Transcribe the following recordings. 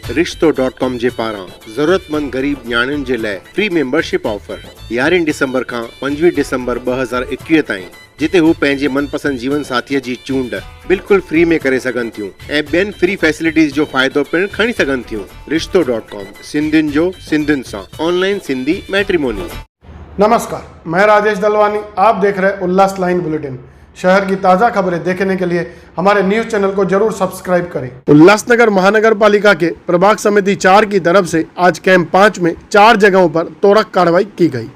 रिश्तो.com जे पारां ज़रूरतमंद गरीब न्याणियुनि जे लाइ फ्री मेंबरशिप ऑफर 11 दिसंबर खां 25 दिसंबर 2021 ताईं, जिते हू पंहिंजे मनपसंद जीवन साथीअ जी चूंड बिल्कुलु फ्री में करे सघनि थियूं ऐं ॿियनि फ्री फैसिलिटीज़ जो फ़ाइदो पिणु खणी सघनि थियूं। रिश्तो.com, सिंधियुनि जो सिंधियुनि सां ऑनलाइन सिंधी मैट्रिमोनी। नमस्कार, मैं राजेश दलवानी। आप देख रहे उल्लास लाइन बुलेटिन। शहर की ताज़ा खबरें देखने के लिए हमारे न्यूज़ चैनल को जरूर सब्सक्राइब करें। उल्लासनगर महानगर पालिका के प्रभाग समिति 4 की तरफ से आज कैंप 5 में 4 जगहों पर त्वरित कार्रवाई की गई।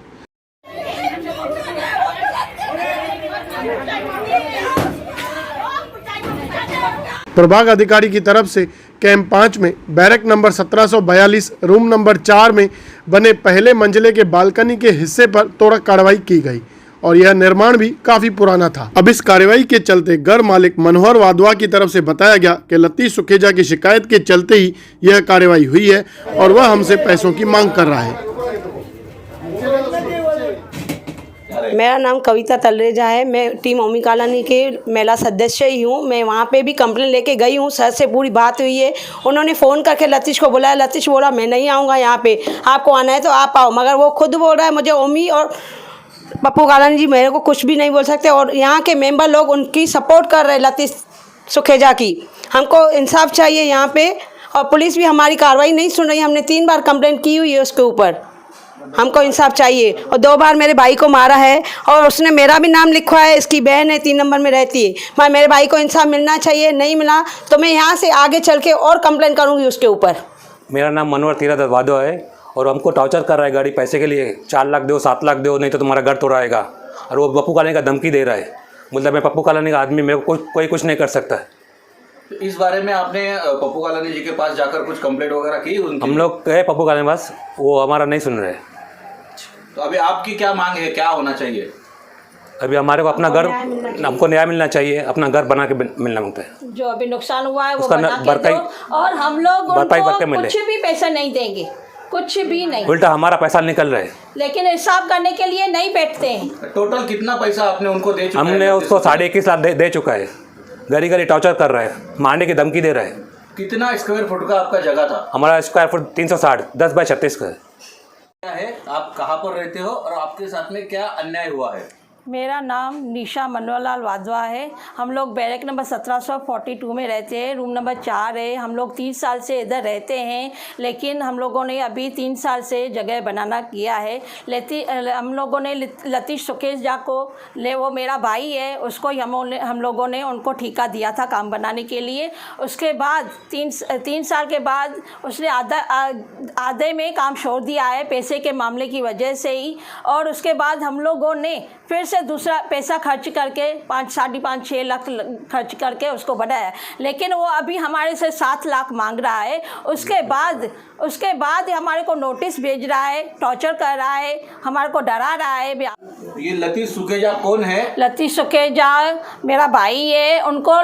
प्रभाग अधिकारी की तरफ से कैंप 5 में बैरक नंबर 1742 रूम नंबर 4 में बने पहले मंजिले के बालकनी के हिस्से पर त्वरित कार्रवाई की गई और यह निर्माण भी काफी पुराना था। अब इस कार्रवाई के चलते घर मालिक मनोहर वाधवा की तरफ से बताया गया कि लतीश सुखेजा की शिकायत के चलते ही यह कार्रवाई हुई है और वह हमसे पैसों की मांग कर रहा है। मेरा नाम कविता तलरेजा है। मैं टीम ओमी कॉलोनी के महिला सदस्य ही हूँ। मैं वहाँ पे भी कंप्लेन लेके गई हूँ। सर से पूरी बात हुई है। उन्होंने फ़ोन करके लतीश को बुलाया। लतीश बोला मैं नहीं आऊँगा यहाँ पे, आपको आना है तो आप आओ। मगर वो खुद बोल रहा है मुझे ओमी और पप्पू कॉलोनी जी मेरे को कुछ भी नहीं बोल सकते और यहाँ के मेंबर लोग उनकी सपोर्ट कर रहे हैं लतीश सुखेजा की। हमको इंसाफ चाहिए यहाँ पे और पुलिस भी हमारी कार्रवाई नहीं सुन रही। हमने 3 बार कंप्लेंट की हुई है उसके ऊपर। हमको इंसाफ चाहिए। और 2 बार मेरे भाई को मारा है और उसने मेरा भी नाम लिखवा है। इसकी बहन है, 3 नंबर में रहती है। मैं मेरे भाई को इंसाफ मिलना चाहिए। नहीं मिला तो मैं यहाँ से आगे चल के और कंप्लेंट करूँगी उसके ऊपर। मेरा नाम मनोहर तीरथ वाधवा है और हमको टॉर्चर कर रहा है गाड़ी पैसे के लिए। 4 लाख दो, 7 लाख दो, नहीं तो तुम्हारा घर तोड़ाएगा। और वो पप्पू कॉलोनी का धमकी दे रहा है। मतलब मैं पप्पू कॉलोनी का आदमी, मेरे को कोई कुछ नहीं कर सकता। इस बारे में आपने पप्पू कॉलोनी जी के पास जाकर कुछ कंप्लेंट वगैरह की? हम लोग गए पप्पू कॉलोनी के पास, वो हमारा नहीं सुन रहे। तो अभी आपकी क्या मांग है, क्या होना चाहिए? अभी हमारे को अपना घर, हमको न्याय मिलना चाहिए। अपना घर बना के मिलना मांगता है। जो अभी नुकसान हुआ है वो उसका बना के दो और हम लोग उनको कुछ भी पैसा नहीं देंगे, कुछ भी नहीं। उल्टा हमारा पैसा निकल रहा है। लेकिन हिसाब करने के लिए नहीं बैठते हैं। टोटल कितना पैसा आपने उनको दे चुका है? हमने उसको 21.5 लाख दे चुका है। घड़ी घड़ी टॉर्चर कर रहा है, मारने की धमकी दे रहा है। कितना स्क्वायर फुट का आपका जगह था? हमारा स्क्वायर फुट 360, 10 बाय 36 का है। क्या है, आप कहाँ पर रहते हो और आपके साथ में क्या अन्याय हुआ है? मेरा नाम निशा मनोहरलाल वाधवा है। हम लोग बैरक नंबर 1742 में रहते हैं। रूम नंबर 4 है। हम लोग 30 साल से इधर रहते हैं, लेकिन हम लोगों ने अभी 3 साल से जगह बनाना किया है। हम लोगों ने लतीश सुखेजा को वो मेरा भाई है, उसको हम लोगों ने उनको ठेका दिया था काम बनाने के लिए। उसके बाद 3 साल के बाद उसने आधे में काम छोड़ दिया है पैसे के मामले की वजह से ही। और उसके बाद हम लोगों ने फिर से दूसरा पैसा खर्च करके 5-6 लाख खर्च करके उसको बढ़ाया, लेकिन वो अभी हमारे से 7 लाख मांग रहा है। उसके बाद हमारे को नोटिस भेज रहा है, टॉर्चर कर रहा है, हमारे को डरा रहा है। ये लतीश सुखेजा कौन है? लतीश सुखेजा मेरा भाई है। उनको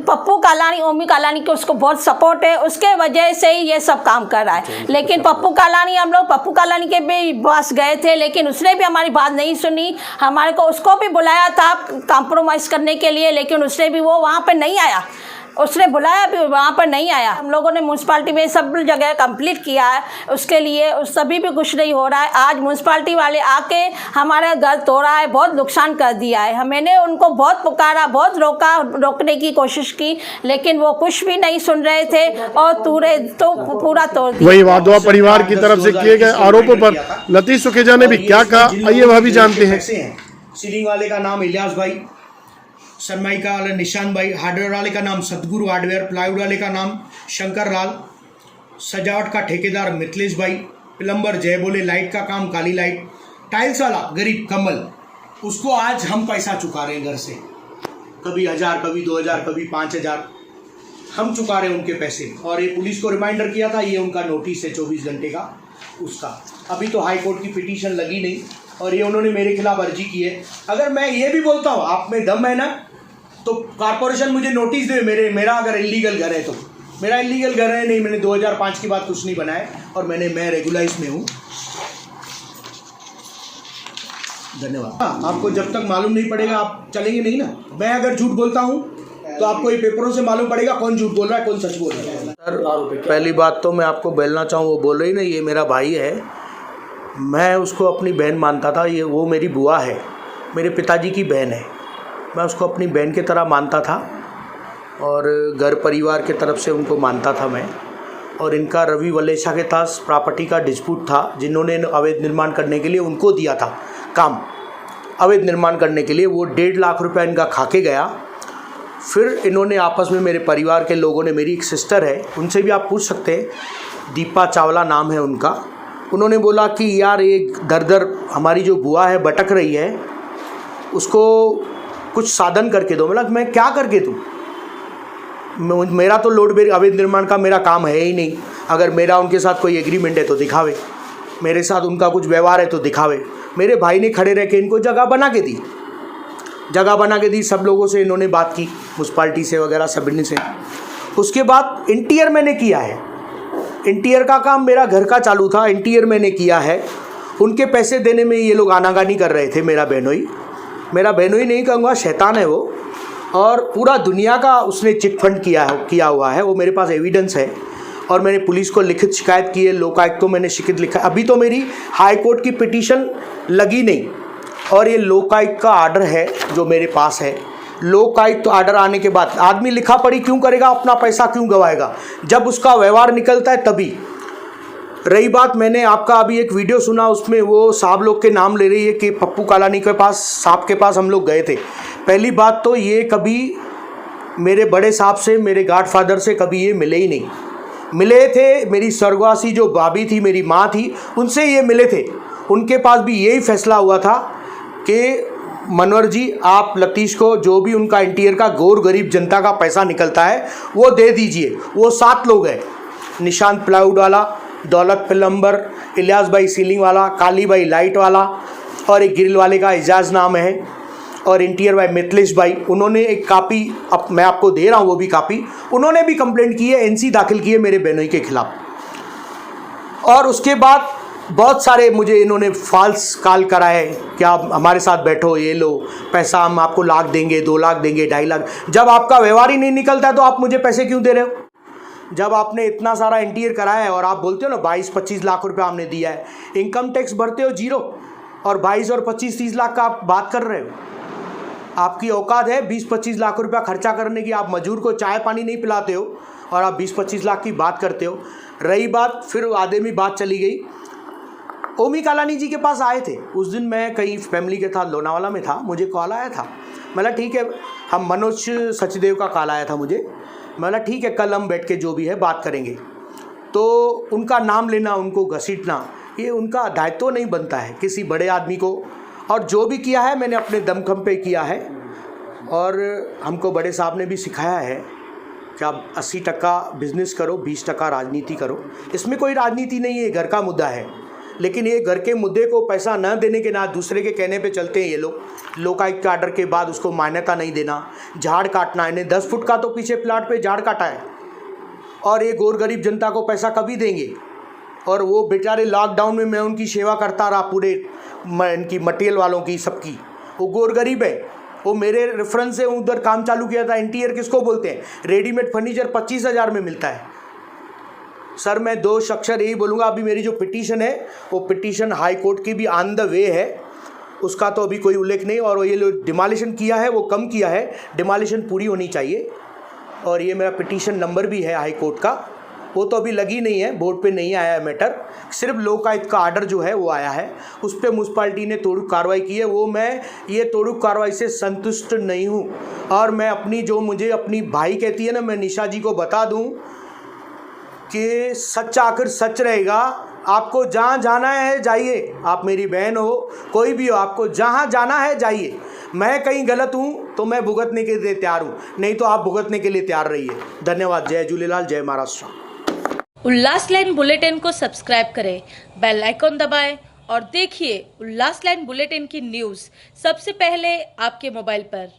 पप्पू कॉलोनी, ओमी कॉलोनी के उसको बहुत सपोर्ट है, उसके वजह से ही ये सब काम कर रहा है। लेकिन पप्पू कॉलोनी, हम लोग पप्पू कॉलोनी के भी पास गए थे, लेकिन उसने भी हमारी बात नहीं सुनी। हमारे को उसको भी बुलाया था कॉम्प्रोमाइज़ करने के लिए, लेकिन उसने भी वो वहाँ पर नहीं आया। उसने बुलाया भी वहाँ पर नहीं आया। हम लोगों ने म्यूनसिपाल्टी में सब जगह कंप्लीट किया है उसके लिए, उस सभी भी कुछ नहीं हो रहा है। आज म्यूनसिपाल्टी वाले आके हमारा घर तोड़ा है, बहुत नुकसान कर दिया है। मैंने उनको बहुत पुकारा, बहुत रोकने की कोशिश की, लेकिन वो कुछ भी नहीं सुन रहे थे और पूरा तोड़ दिया। वही वाधवा परिवार की तरफ से किए गए आरोपों पर लतीश सुखेजा ने भी क्या कहा, आइए वह भी जानते हैं। सीलिंग वाले का नाम इलियास भाई, सनमाइका वाला निशान भाई, हार्डवेयर वाले का नाम सतगुरु हार्डवेयर, प्लाईवुड वाले का नाम शंकर लाल, सजावट का ठेकेदार मिथिलेश भाई, प्लम्बर जय बोले, लाइट का काम काली लाइट, टाइल्स वाला गरीब कमल, उसको आज हम पैसा चुका रहे हैं घर से। कभी 1000, कभी 2000, कभी 5000 हम चुका रहे हैं उनके पैसे। और ये पुलिस को रिमाइंडर किया था, ये उनका नोटिस है 24 घंटे का उसका। अभी तो हाई कोर्ट की पिटीशन लगी नहीं और ये उन्होंने मेरे खिलाफ अर्जी की है। अगर मैं ये भी बोलता हूँ आप में दम है ना, तो कॉर्पोरेशन मुझे नोटिस दे। मेरा अगर इलीगल घर है तो मेरा इलीगल घर है नहीं, मैंने 2005 की बात कुछ नहीं बनाया और मैं रेगुलाइज में हूँ। धन्यवाद। आपको जब तक मालूम नहीं पड़ेगा आप चलेंगे नहीं ना। मैं अगर झूठ बोलता हूँ तो आपको ये पेपरों से मालूम पड़ेगा कौन झूठ बोल रहा है, कौन सच बोल रहा है। सर पहली बात तो मैं आपको बोलना चाहूँ, वो बोल रही ना ये मेरा भाई है, मैं उसको अपनी बहन मानता था। ये वो मेरी बुआ है, मेरे पिताजी की बहन है। मैं उसको अपनी बहन की तरह मानता था और घर परिवार के तरफ से उनको मानता था मैं। और इनका रवि वलेशा के पास प्रॉपर्टी का डिस्प्यूट था, जिन्होंने अवैध निर्माण करने के लिए उनको दिया था काम, अवैध निर्माण करने के लिए। वो 1.5 लाख रुपया इनका खा के गया। फिर इन्होंने आपस में, मेरे परिवार के लोगों ने, मेरी एक सिस्टर है, उनसे भी आप पूछ सकते हैं, दीपा चावला नाम है उनका। उन्होंने बोला कि यार ये दर दर हमारी जो बुआ है भटक रही है, उसको कुछ साधन करके दो। मतलब मैं क्या करके दूँ, मेरा तो लोड बेरिंग अवैध निर्माण का मेरा काम है ही नहीं। अगर मेरा उनके साथ कोई एग्रीमेंट है तो दिखावे, मेरे साथ उनका कुछ व्यवहार है तो दिखावे। मेरे भाई ने खड़े रह के इनको जगह बना के दी, जगह बना के दी। सब लोगों से इन्होंने बात की, म्यूनसिपाल्टी से वगैरह सभी से। उसके बाद इंटीरियर मैंने किया है, इंटीरियर का काम मेरा घर का चालू था, इंटीरियर मैंने किया है। उनके पैसे देने में ये लोग आनाकानी कर रहे थे। मेरा बहनोई नहीं कहूँगा, शैतान है वो। और पूरा दुनिया का उसने चिट फंड किया हुआ है, वो मेरे पास एविडेंस है। और मैंने पुलिस को लिखित शिकायत की है, लोकायुक्त को मैंने शिकायत लिखा। अभी तो मेरी हाई कोर्ट की पिटीशन लगी नहीं, और ये लोकायुक्त का आर्डर है जो मेरे पास है। लोकायुक्त आर्डर आने के बाद आदमी लिखा पढ़ी क्यों करेगा, अपना पैसा क्यों गवाएगा, जब उसका व्यवहार निकलता है तभी। रही बात, मैंने आपका अभी एक वीडियो सुना, उसमें वो साहब लोग के नाम ले रही है कि पप्पू कालानी के पास, साहब के पास हम लोग गए थे। पहली बात तो ये कभी मेरे बड़े साहब से, मेरे गॉडफादर से कभी ये मिले ही नहीं। मिले थे मेरी स्वर्गवासी जो भाभी थी, मेरी माँ थी, उनसे ये मिले थे। उनके पास भी यही फैसला हुआ था कि मनोहर जी, आप लतीश को जो भी उनका इंटीरियर का गौर गरीब जनता का पैसा निकलता है वो दे दीजिए। वो 7 लोग हैं, निशांत प्लाईवुड वाला, दौलत प्लम्बर, इलियास भाई सीलिंग वाला, काली भाई लाइट वाला, और एक ग्रिल वाले का एजाज नाम है, और इंटीरियर भाई मिथिलेश भाई। उन्होंने एक कापी, अब मैं आपको दे रहा हूँ वो भी कापी, उन्होंने भी कंप्लेंट की है, एनसी दाखिल की है मेरे बहनोई के खिलाफ। और उसके बाद बहुत सारे मुझे इन्होंने फॉल्स कॉल कराए कि आप हमारे साथ बैठो, ये लो पैसा, हम आपको लाख देंगे, 2 लाख देंगे, 2.5 लाख। जब आपका व्यवहार ही नहीं निकलता है तो आप मुझे पैसे क्यों दे रहे हो? जब आपने इतना सारा इंटीरियर कराया है और आप बोलते हो ना 22-25 लाख रुपया हमने दिया है, इनकम टैक्स भरते हो 0, और 22 और 25-30 लाख का आप बात कर रहे हो। आपकी औकात है 20-25 लाख रुपया खर्चा करने की, आप मजदूर को चाय पानी नहीं पिलाते हो और आप 20-25 लाख की बात करते हो। रही बात, फिर आधे में बात चली गई, ओमी कालानी जी के पास आए थे उस दिन। मैं कहीं फैमिली के साथ लोनावाला में था, मुझे कॉल आया था। मतलब ठीक है, हम मनोज सचदेव का कॉल आया था मुझे। मतलब ठीक है, कल हम बैठ के जो भी है बात करेंगे। तो उनका नाम लेना, उनको घसीटना, ये उनका दायित्व नहीं बनता है किसी बड़े आदमी को। और जो भी किया है मैंने अपने दमखम पे किया है। और हमको बड़े साहब ने भी सिखाया है कि आप 80% बिजनेस करो, 20% राजनीति करो। इसमें कोई राजनीति नहीं है, घर का मुद्दा है। लेकिन ये घर के मुद्दे को पैसा न देने के ना दूसरे के कहने पे चलते हैं ये लोग। लोकायुक्त के आर्डर के बाद उसको मान्यता नहीं देना, झाड़ काटना। इन्हें 10 फुट का तो पीछे प्लाट पे झाड़ काटा है, और ये गौर गरीब जनता को पैसा कभी देंगे? और वो बेचारे लॉकडाउन में मैं उनकी सेवा करता रहा, पूरे इनकी मटेरियल वालों की, सबकी। वो गौर गरीब है, वो मेरे रेफरेंस से उधर काम चालू किया था। इंटीरियर किसको बोलते हैं? रेडीमेड फर्नीचर 25,000 में मिलता है। सर मैं 2 अक्षर यही बोलूँगा, अभी मेरी जो पिटीशन है वो पिटीशन हाई कोर्ट की भी ऑन द वे है, उसका तो अभी कोई उल्लेख नहीं। और ये जो डिमोलिशन किया है वो कम किया है, डिमोलिशन पूरी होनी चाहिए। और ये मेरा पिटीशन नंबर भी है हाई कोर्ट का, वो तो अभी लगी नहीं है, बोर्ड पे नहीं आया है मैटर। सिर्फ लोकायुक्त का आर्डर जो है वो आया है, उस पर म्यूनसिपाल्टी ने तोड़ू कार्रवाई की है। वो मैं ये तोड़ू कार्रवाई से संतुष्ट नहीं हूँ। और मैं अपनी, जो मुझे अपनी भाई कहती है ना, मैं निशा जी को बता दूँ कि सच आखिर सच रहेगा। आपको जहाँ जाना है जाइए, आप मेरी बहन हो, कोई भी हो, आपको जहाँ जाना है जाइए। मैं कहीं गलत हूँ तो मैं भुगतने के लिए तैयार हूँ, नहीं तो आप भुगतने के लिए तैयार रहिए। धन्यवाद। जय झूलेलाल, जय महाराष्ट्र। उल्लास लाइन बुलेटिन को सब्सक्राइब करें, बेल आइकॉन दबाएं और देखिए उल्लास लाइन बुलेटिन की न्यूज़ सबसे पहले आपके मोबाइल पर।